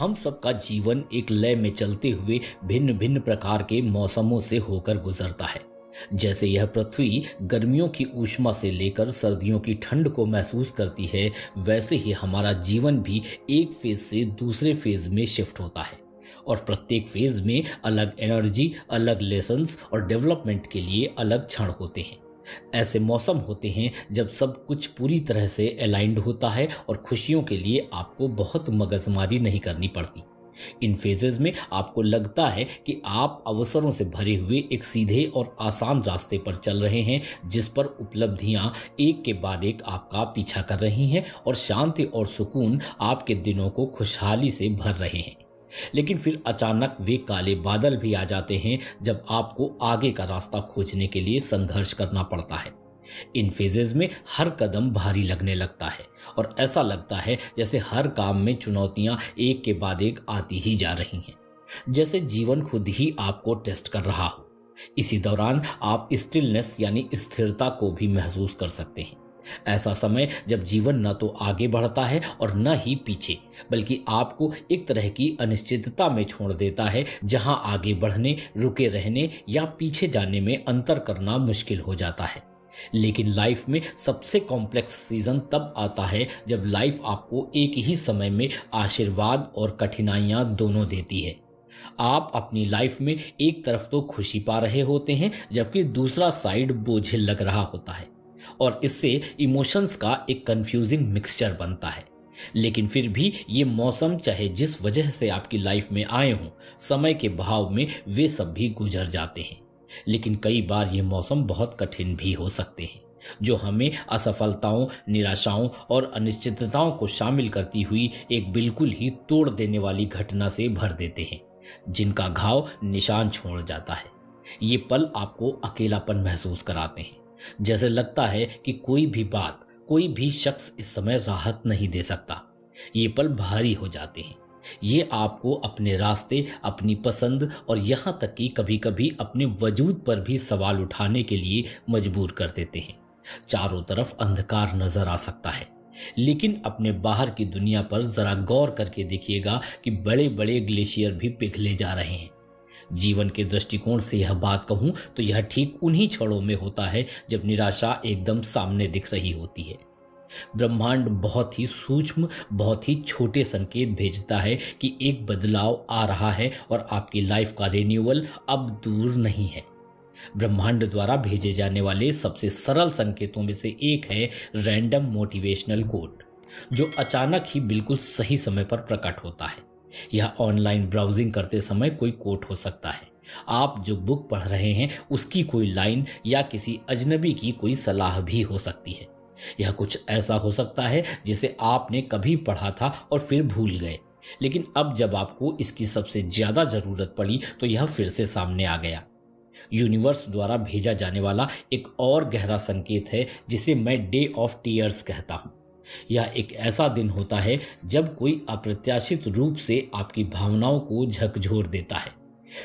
हम सबका जीवन एक लय में चलते हुए भिन्न भिन्न प्रकार के मौसमों से होकर गुजरता है। जैसे यह पृथ्वी गर्मियों की ऊष्मा से लेकर सर्दियों की ठंड को महसूस करती है, वैसे ही हमारा जीवन भी एक फेज से दूसरे फेज में शिफ्ट होता है और प्रत्येक फेज में अलग एनर्जी, अलग लेसन्स और डेवलपमेंट के लिए अलग क्षण होते हैं। ऐसे मौसम होते हैं जब सब कुछ पूरी तरह से अलाइंड होता है और खुशियों के लिए आपको बहुत मगजमारी नहीं करनी पड़ती। इन फेजेस में आपको लगता है कि आप अवसरों से भरे हुए एक सीधे और आसान रास्ते पर चल रहे हैं, जिस पर उपलब्धियां एक के बाद एक आपका पीछा कर रही हैं और शांति और सुकून आपके दिनों को खुशहाली से भर रहे हैं। लेकिन फिर अचानक वे काले बादल भी आ जाते हैं जब आपको आगे का रास्ता खोजने के लिए संघर्ष करना पड़ता है। इन फेजेस में हर कदम भारी लगने लगता है और ऐसा लगता है जैसे हर काम में चुनौतियां एक के बाद एक आती ही जा रही हैं, जैसे जीवन खुद ही आपको टेस्ट कर रहा हो। इसी दौरान आप स्टिलनेस यानी स्थिरता को भी महसूस कर सकते हैं। ऐसा समय जब जीवन न तो आगे बढ़ता है और न ही पीछे, बल्कि आपको एक तरह की अनिश्चितता में छोड़ देता है, जहां आगे बढ़ने, रुके रहने या पीछे जाने में अंतर करना मुश्किल हो जाता है। लेकिन लाइफ में सबसे कॉम्प्लेक्स सीजन तब आता है जब लाइफ आपको एक ही समय में आशीर्वाद और कठिनाइयां दोनों देती है। आप अपनी लाइफ में एक तरफ तो खुशी पा रहे होते हैं, जबकि दूसरा साइड बोझिल लग रहा होता है और इससे इमोशंस का एक कंफ्यूजिंग मिक्सचर बनता है। लेकिन फिर भी ये मौसम चाहे जिस वजह से आपकी लाइफ में आए हों, समय के बहाव में वे सब भी गुजर जाते हैं। लेकिन कई बार ये मौसम बहुत कठिन भी हो सकते हैं, जो हमें असफलताओं, निराशाओं और अनिश्चितताओं को शामिल करती हुई एक बिल्कुल ही तोड़ देने वाली घटना से भर देते हैं, जिनका घाव निशान छोड़ जाता है। ये पल आपको अकेलापन महसूस कराते हैं, जैसे लगता है कि कोई भी बात, कोई भी शख्स इस समय राहत नहीं दे सकता। ये पल भारी हो जाते हैं। ये आपको अपने रास्ते, अपनी पसंद और यहाँ तक कि कभी-कभी अपने वजूद पर भी सवाल उठाने के लिए मजबूर कर देते हैं। चारों तरफ अंधकार नजर आ सकता है, लेकिन अपने बाहर की दुनिया पर जरा गौर करके देखिएगा कि बड़े बड़े ग्लेशियर भी पिघले जा रहे हैं। जीवन के दृष्टिकोण से यह बात कहूं तो यह ठीक उन्हीं क्षणों में होता है जब निराशा एकदम सामने दिख रही होती है। ब्रह्मांड बहुत ही सूक्ष्म, बहुत ही छोटे संकेत भेजता है कि एक बदलाव आ रहा है और आपकी लाइफ का रिन्यूअल अब दूर नहीं है। ब्रह्मांड द्वारा भेजे जाने वाले सबसे सरल संकेतों में से एक है रैंडम मोटिवेशनल कोट, जो अचानक ही बिल्कुल सही समय पर प्रकट होता है। यह ऑनलाइन ब्राउजिंग करते समय कोई कोट हो सकता है, आप जो बुक पढ़ रहे हैं उसकी कोई लाइन या किसी अजनबी की कोई सलाह भी हो सकती है। यह कुछ ऐसा हो सकता है जिसे आपने कभी पढ़ा था और फिर भूल गए, लेकिन अब जब आपको इसकी सबसे ज्यादा जरूरत पड़ी तो यह फिर से सामने आ गया। यूनिवर्स द्वारा भेजा जाने वाला एक और गहरा संकेत है जिसे मैं डे ऑफ टीयर्स कहता हूं। यह एक ऐसा दिन होता है जब कोई अप्रत्याशित रूप से आपकी भावनाओं को झकझोर देता है।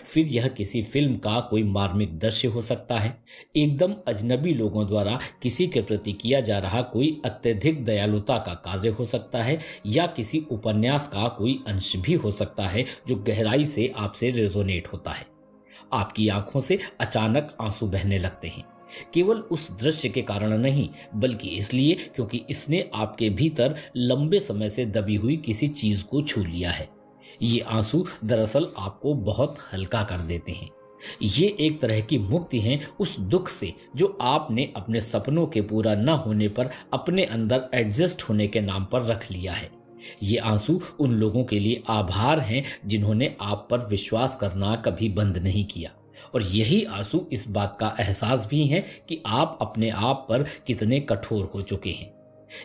फिर यह किसी फिल्म का कोई मार्मिक दृश्य हो सकता है, एकदम अजनबी लोगों द्वारा किसी के प्रति किया जा रहा कोई अत्यधिक दयालुता का कार्य हो सकता है, या किसी उपन्यास का कोई अंश भी हो सकता है जो गहराई से आपसे रेजोनेट होता है। आपकी आंखों से अचानक आंसू बहने लगते हैं, केवल उस दृश्य के कारण नहीं, बल्कि इसलिए क्योंकि इसने आपके भीतर लंबे समय से दबी हुई किसी चीज को छू लिया है। ये आंसू दरअसल आपको बहुत हल्का कर देते हैं। ये एक तरह की मुक्ति है उस दुख से जो आपने अपने सपनों के पूरा न होने पर अपने अंदर एडजस्ट होने के नाम पर रख लिया है। ये आंसू उन लोगों के लिए आभार हैं जिन्होंने आप पर विश्वास करना कभी बंद नहीं किया, और यही आंसू इस बात का एहसास भी है कि आप अपने आप पर कितने कठोर हो चुके हैं।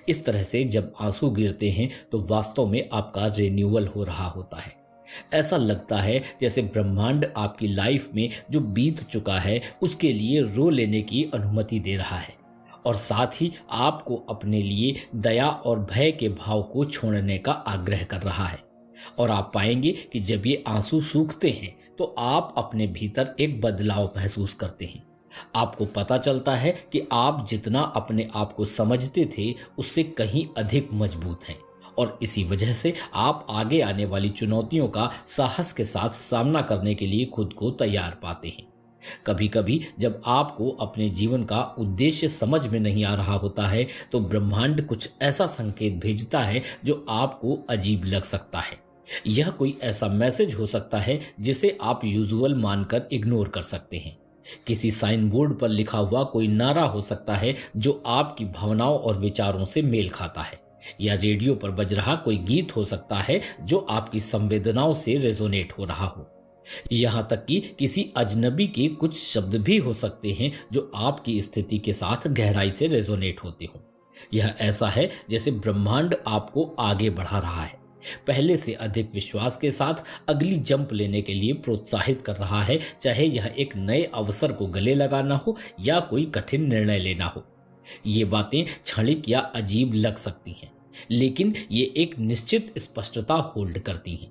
इस तरह से जब आंसू गिरते हैं तो वास्तव में आपका रिन्यूअल हो रहा होता है। ऐसा लगता है जैसे ब्रह्मांड आपकी लाइफ में जो बीत चुका है उसके लिए रो लेने की अनुमति दे रहा है, और साथ ही आपको अपने लिए दया और भय के भाव को छोड़ने का आग्रह कर रहा है। और आप पाएंगे कि जब ये आंसू सूखते हैं तो आप अपने भीतर एक बदलाव महसूस करते हैं। आपको पता चलता है कि आप जितना अपने आप को समझते थे उससे कहीं अधिक मजबूत हैं, और इसी वजह से आप आगे आने वाली चुनौतियों का साहस के साथ सामना करने के लिए खुद को तैयार पाते हैं। कभी कभी जब आपको अपने जीवन का उद्देश्य समझ में नहीं आ रहा होता है तो ब्रह्मांड कुछ ऐसा संकेत भेजता है जो आपको अजीब लग सकता है। यह कोई ऐसा मैसेज हो सकता है जिसे आप यूजुअल मानकर इग्नोर कर सकते हैं। किसी साइन बोर्ड पर लिखा हुआ कोई नारा हो सकता है जो आपकी भावनाओं और विचारों से मेल खाता है, या रेडियो पर बज रहा कोई गीत हो सकता है जो आपकी संवेदनाओं से रेजोनेट हो रहा हो। यहाँ तक कि किसी अजनबी के कुछ शब्द भी हो सकते हैं जो आपकी स्थिति के साथ गहराई से रेजोनेट होते हों। यह ऐसा है जैसे ब्रह्मांड आपको आगे बढ़ा रहा है, पहले से अधिक विश्वास के साथ अगली जंप लेने के लिए प्रोत्साहित कर रहा है, चाहे यह एक नए अवसर को गले लगाना हो या कोई कठिन निर्णय लेना हो। ये बातें क्षणिक या अजीब लग सकती हैं, लेकिन ये एक निश्चित स्पष्टता होल्ड करती हैं।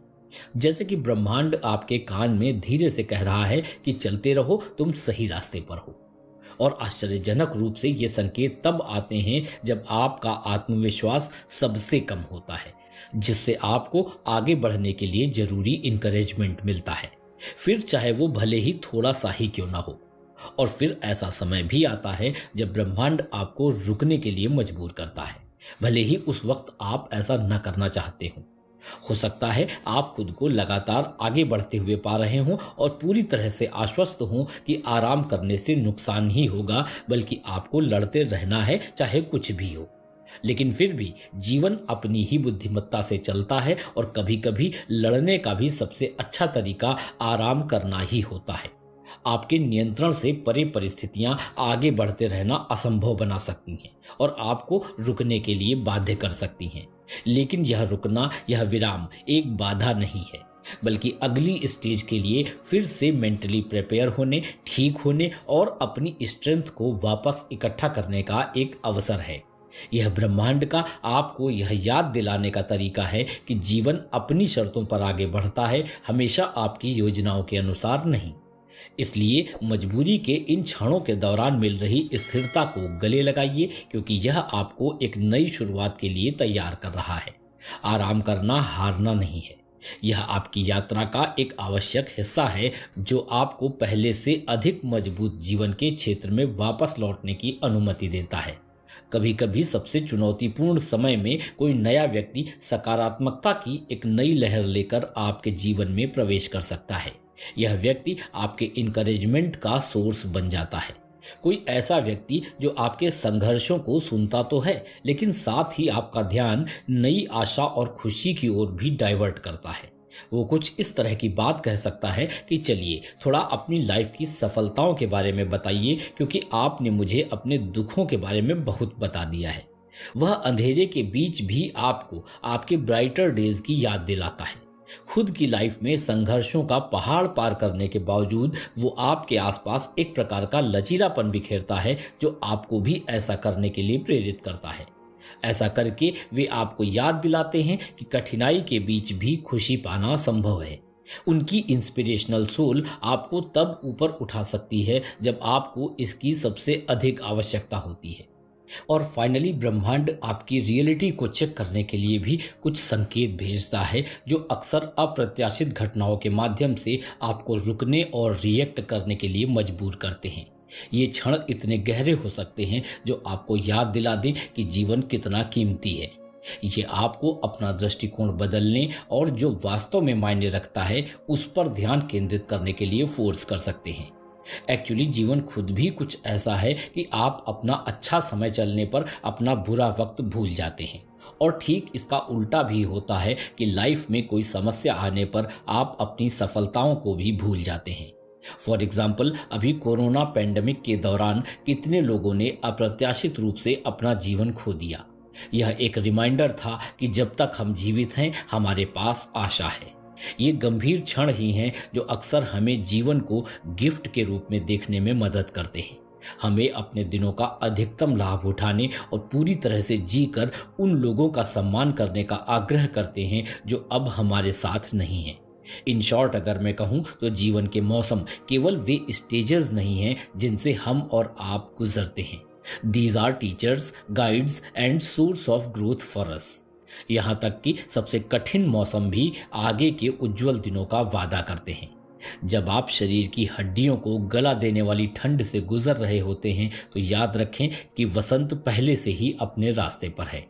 जैसे कि ब्रह्मांड आपके कान में धीरे से कह रहा है कि चलते रहो, तुम सही रास्ते पर हो। और आश्चर्यजनक रूप से ये संकेत तब आते हैं जब आपका आत्मविश्वास सबसे कम होता है, जिससे आपको आगे बढ़ने के लिए जरूरी इंकरेजमेंट मिलता है, फिर चाहे वो भले ही थोड़ा सा ही क्यों ना हो। और फिर ऐसा समय भी आता है जब ब्रह्मांड आपको रुकने के लिए मजबूर करता है, भले ही उस वक्त आप ऐसा न करना चाहते हो सकता है आप खुद को लगातार आगे बढ़ते हुए पा रहे हों और पूरी तरह से आश्वस्त हों कि आराम करने से नुकसान ही होगा, बल्कि आपको लड़ते रहना है चाहे कुछ भी हो। लेकिन फिर भी जीवन अपनी ही बुद्धिमत्ता से चलता है और कभी कभी लड़ने का भी सबसे अच्छा तरीका आराम करना ही होता है। आपके नियंत्रण से परे परिस्थितियां आगे बढ़ते रहना असंभव बना सकती हैं और आपको रुकने के लिए बाध्य कर सकती हैं, लेकिन यह रुकना, यह विराम एक बाधा नहीं है, बल्कि अगली स्टेज के लिए फिर से मेंटली प्रिपेयर होने, ठीक होने और अपनी स्ट्रेंथ को वापस इकट्ठा करने का एक अवसर है। यह ब्रह्मांड का आपको यह याद दिलाने का तरीका है कि जीवन अपनी शर्तों पर आगे बढ़ता है, हमेशा आपकी योजनाओं के अनुसार नहीं। इसलिए मजबूरी के इन क्षणों के दौरान मिल रही स्थिरता को गले लगाइए, क्योंकि यह आपको एक नई शुरुआत के लिए तैयार कर रहा है। आराम करना हारना नहीं है, यह आपकी यात्रा का एक आवश्यक हिस्सा है जो आपको पहले से अधिक मजबूत जीवन के क्षेत्र में वापस लौटने की अनुमति देता है। कभी कभी सबसे चुनौतीपूर्ण समय में कोई नया व्यक्ति सकारात्मकता की एक नई लहर लेकर आपके जीवन में प्रवेश कर सकता है। यह व्यक्ति आपके इनकरेजमेंट का सोर्स बन जाता है, कोई ऐसा व्यक्ति जो आपके संघर्षों को सुनता तो है, लेकिन साथ ही आपका ध्यान नई आशा और खुशी की ओर भी डाइवर्ट करता है। वो कुछ इस तरह की बात कह सकता है कि चलिए थोड़ा अपनी लाइफ की सफलताओं के बारे में बताइए, क्योंकि आपने मुझे अपने दुखों के बारे में बहुत बता दिया है। वह अंधेरे के बीच भी आपको आपके ब्राइटर डेज की याद दिलाता है। खुद की लाइफ में संघर्षों का पहाड़ पार करने के बावजूद वो आपके आसपास एक प्रकार का लचीलापन बिखेरता है जो आपको भी ऐसा करने के लिए प्रेरित करता है। ऐसा करके वे आपको याद दिलाते हैं कि कठिनाई के बीच भी खुशी पाना संभव है। उनकी इंस्पिरेशनल सोल आपको तब ऊपर उठा सकती है जब आपको इसकी सबसे अधिक आवश्यकता होती है। और फाइनली ब्रह्मांड आपकी रियलिटी को चेक करने के लिए भी कुछ संकेत भेजता है जो अक्सर अप्रत्याशित घटनाओं के माध्यम से आपको रुकने और रिएक्ट करने के लिए मजबूर करते हैं। ये क्षण इतने गहरे हो सकते हैं जो आपको याद दिला दें कि जीवन कितना कीमती है। ये आपको अपना दृष्टिकोण बदलने और जो वास्तव में मायने रखता है उस पर ध्यान केंद्रित करने के लिए फोर्स कर सकते हैं। एक्चुअली जीवन खुद भी कुछ ऐसा है कि आप अपना अच्छा समय चलने पर अपना बुरा वक्त भूल जाते हैं, और ठीक इसका उल्टा भी होता है कि लाइफ में कोई समस्या आने पर आप अपनी सफलताओं को भी भूल जाते हैं। फॉर एग्जाम्पल, अभी कोरोना पैंडेमिक के दौरान कितने लोगों ने अप्रत्याशित रूप से अपना जीवन खो दिया। यह एक रिमाइंडर था कि जब तक हम जीवित हैं हमारे पास आशा है। ये गंभीर क्षण ही हैं जो अक्सर हमें जीवन को गिफ्ट के रूप में देखने में मदद करते हैं। हमें अपने दिनों का अधिकतम लाभ उठाने और पूरी तरह से जीकर उन लोगों का सम्मान करने का आग्रह करते हैं जो अब हमारे साथ नहीं हैं। इन शॉर्ट अगर मैं कहूँ तो जीवन के मौसम केवल वे स्टेजेस नहीं हैं जिनसे हम और आप गुजरते हैं। These are teachers, guides and source of growth for us. यहाँ तक कि सबसे कठिन मौसम भी आगे के उज्जवल दिनों का वादा करते हैं। जब आप शरीर की हड्डियों को गला देने वाली ठंड से गुजर रहे होते हैं तो याद रखें कि वसंत पहले से ही अपने रास्ते पर है।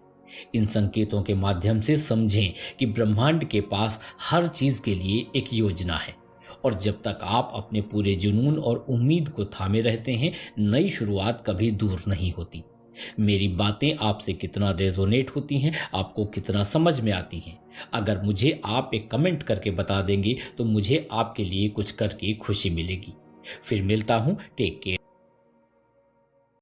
इन संकेतों के माध्यम से समझें कि ब्रह्मांड के पास हर चीज के लिए एक योजना है, और जब तक आप अपने पूरे जुनून और उम्मीद को थामे रहते हैं, नई शुरुआत कभी दूर नहीं होती। मेरी बातें आपसे कितना रेजोनेट होती हैं, आपको कितना समझ में आती हैं, अगर मुझे आप एक कमेंट करके बता देंगे तो मुझे आपके लिए कुछ करके खुशी मिलेगी। फिर मिलता हूँ। Take care.